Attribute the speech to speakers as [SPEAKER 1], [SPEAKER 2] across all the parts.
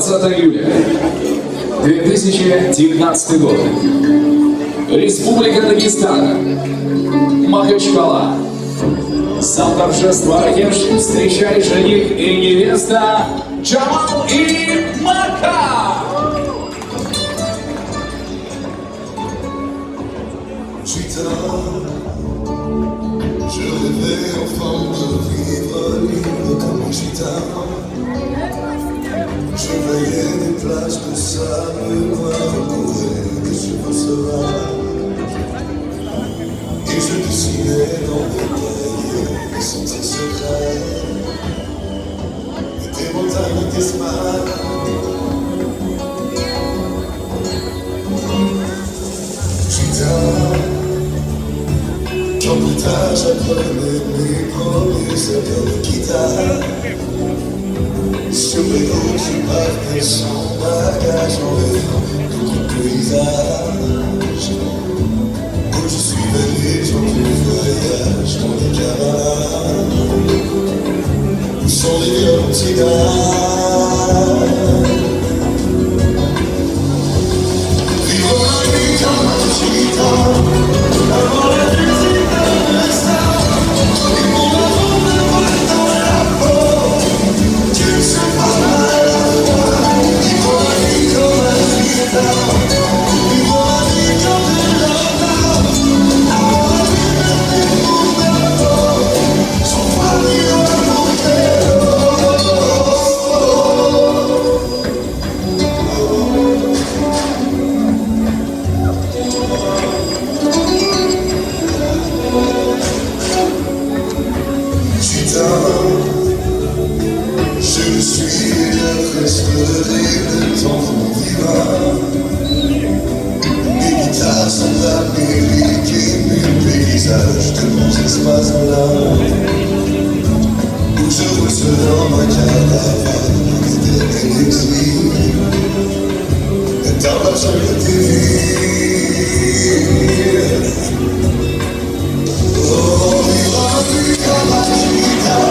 [SPEAKER 1] 20 июля 2019 год. Республика Дагестан. Махачкала. Зал торжества Аркеш встречает жених и невеста Джамал и Мака.
[SPEAKER 2] Je rêvais enfant de vivre libre comme un gitane. Je voyais des plages de sable noir courir des cheveux sauvages. Et je dessinais dans des cahiers des sentiers secrets et des montagnes d'Espagne. Gitane. Quand plus tard j'apprenais mes premiers accords de guitare. Sur les routes je partais sans bagage en rêvant beaucoup de paysages. Où je suivais les gens du voyage dans les caravanes. Où sont les violons cigares. Vivons la vie comme un gitane. Avant la musique. Je suis presque le temps de mon vivant. Mes guitares sont d'Amérique et mes paysages de bons espaces blancs. Où je reçois dans ma caravane des exils. Et dans ma charité. Oh, vivra plus comme un gitan.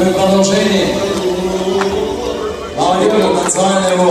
[SPEAKER 3] В продолжении молодежи танцевального